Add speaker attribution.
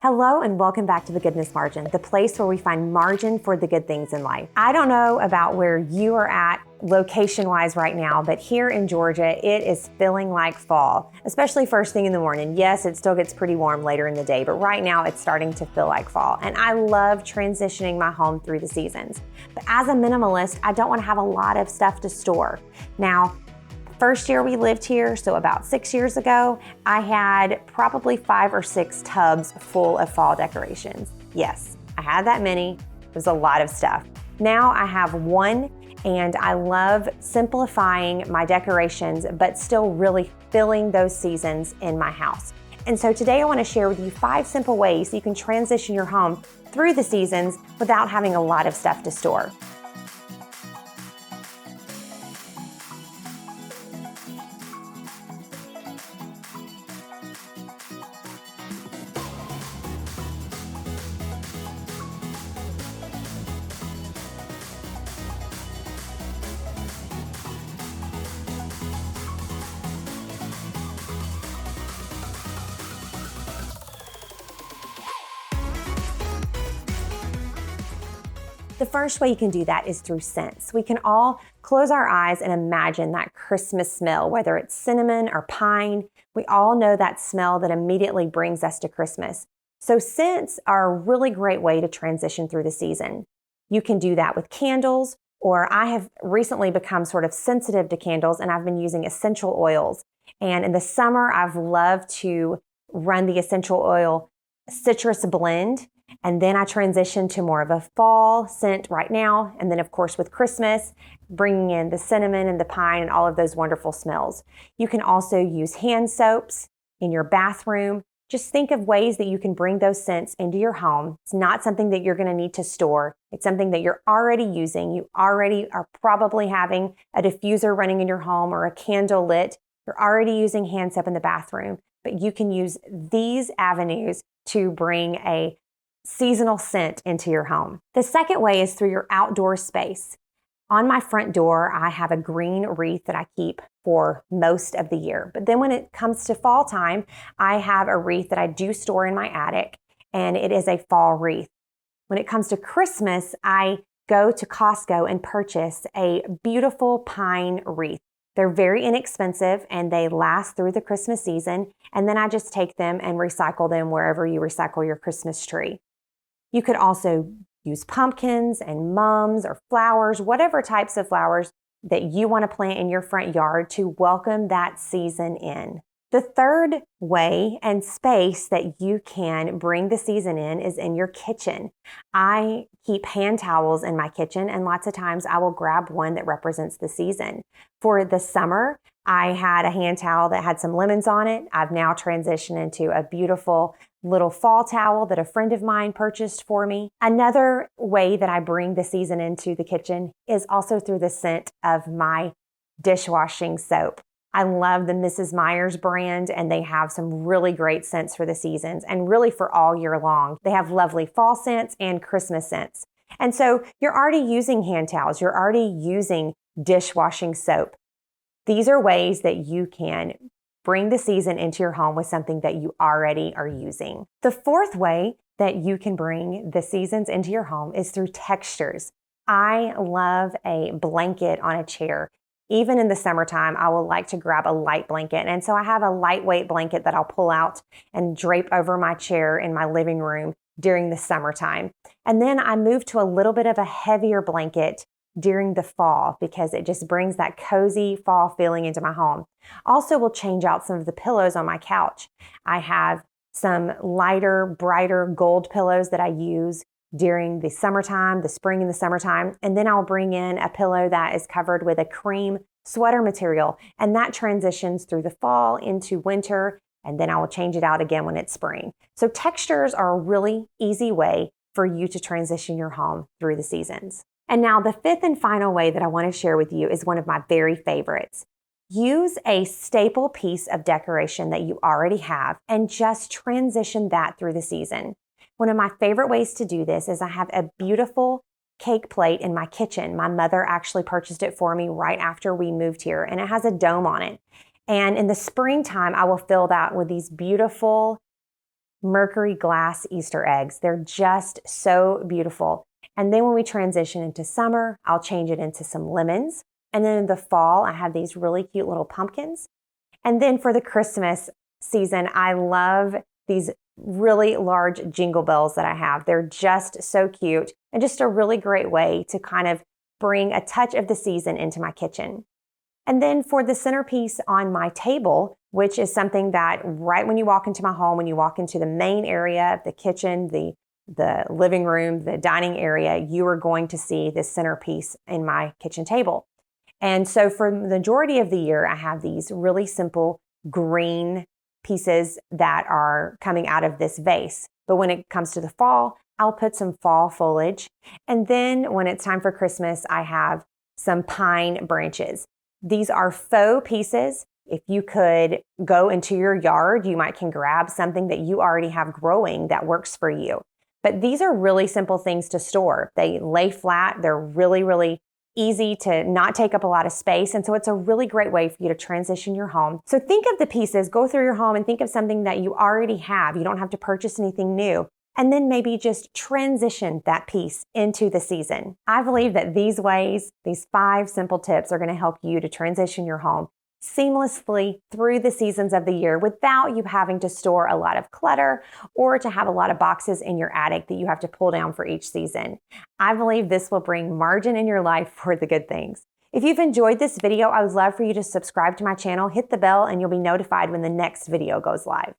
Speaker 1: Hello and welcome back to The Goodness Margin, the place where we find margin for the good things in life. I don't know about where you are at location-wise right now, but here in Georgia, it is feeling like fall, especially first thing in the morning. Yes, it still gets pretty warm later in the day, but right now it's starting to feel like fall. And I love transitioning my home through the seasons. But as a minimalist, I don't want to have a lot of stuff to store. Now, first year we lived here, so about 6 years ago, I had probably 5 or 6 tubs full of fall decorations. Yes, I had that many. It was a lot of stuff. Now I have one, and I love simplifying my decorations, but still really filling those seasons in my house. And so today I want to share with you 5 simple ways you can transition your home through the seasons without having a lot of stuff to store. The first way you can do that is through scents. We can all close our eyes and imagine that Christmas smell, whether it's cinnamon or pine. We all know that smell that immediately brings us to Christmas. So scents are a really great way to transition through the season. You can do that with candles, or I have recently become sort of sensitive to candles and I've been using essential oils. And in the summer, I've loved to run the essential oil citrus blend. And then I transition to more of a fall scent right now. And then of course with Christmas, bringing in the cinnamon and the pine and all of those wonderful smells. You can also use hand soaps in your bathroom. Just think of ways that you can bring those scents into your home. It's not something that you're going to need to store. It's something that you're already using. You already are probably having a diffuser running in your home or a candle lit. You're already using hand soap in the bathroom, but you can use these avenues to bring a seasonal scent into your home. The second way is through your outdoor space. On my front door, I have a green wreath that I keep for most of the year. But then when it comes to fall time, I have a wreath that I do store in my attic, and it is a fall wreath. When it comes to Christmas, I go to Costco and purchase a beautiful pine wreath. They're very inexpensive and they last through the Christmas season. And then I just take them and recycle them wherever you recycle your Christmas tree. You could also use pumpkins and mums or flowers, whatever types of flowers that you want to plant in your front yard to welcome that season in. The third way and space that you can bring the season in is in your kitchen. I keep hand towels in my kitchen, and lots of times I will grab one that represents the season. For the summer, I had a hand towel that had some lemons on it. I've now transitioned into a beautiful little fall towel that a friend of mine purchased for me. Another way that I bring the season into the kitchen is also through the scent of my dishwashing soap. I love the Mrs. Meyer's brand, and they have some really great scents for the seasons and really for all year long. They have lovely fall scents and Christmas scents. And so you're already using hand towels. You're already using dishwashing soap. These are ways that you can bring the season into your home with something that you already are using. The fourth way that you can bring the seasons into your home is through textures. I love a blanket on a chair. Even in the summertime, I will like to grab a light blanket. And so I have a lightweight blanket that I'll pull out and drape over my chair in my living room during the summertime. And then I move to a little bit of a heavier blanket during the fall because it just brings that cozy fall feeling into my home. Also, we'll change out some of the pillows on my couch. I have some lighter, brighter gold pillows that I use during the summertime, the spring and the summertime. And then I'll bring in a pillow that is covered with a cream sweater material. And that transitions through the fall into winter. And then I will change it out again when it's spring. So textures are a really easy way for you to transition your home through the seasons. And now the fifth and final way that I want to share with you is one of my very favorites. Use a staple piece of decoration that you already have and just transition that through the season. One of my favorite ways to do this is I have a beautiful cake plate in my kitchen. My mother actually purchased it for me right after we moved here, and it has a dome on it. And in the springtime, I will fill that with these beautiful Mercury glass Easter eggs. They're just so beautiful. And then when we transition into summer, I'll change it into some lemons. And then in the fall, I have these really cute little pumpkins. And then for the Christmas season, I love these really large jingle bells that I have. They're just so cute and just a really great way to kind of bring a touch of the season into my kitchen. And then for the centerpiece on my table, which is something that right when you walk into my home, when you walk into the main area of the kitchen, the living room, the dining area, you are going to see this centerpiece in my kitchen table. And so for the majority of the year, I have these really simple green pieces that are coming out of this vase. But when it comes to the fall, I'll put some fall foliage. And then when it's time for Christmas, I have some pine branches. These are faux pieces. If you could go into your yard, you might can grab something that you already have growing that works for you. But these are really simple things to store. They lay flat. They're really, really easy to not take up a lot of space. And so it's a really great way for you to transition your home. So think of the pieces, go through your home and think of something that you already have. You don't have to purchase anything new. And then maybe just transition that piece into the season. I believe that these ways, these 5 simple tips are going to help you to transition your home seamlessly through the seasons of the year without you having to store a lot of clutter or to have a lot of boxes in your attic that you have to pull down for each season. I believe this will bring margin in your life for the good things. If you've enjoyed this video, I would love for you to subscribe to my channel, hit the bell, and you'll be notified when the next video goes live.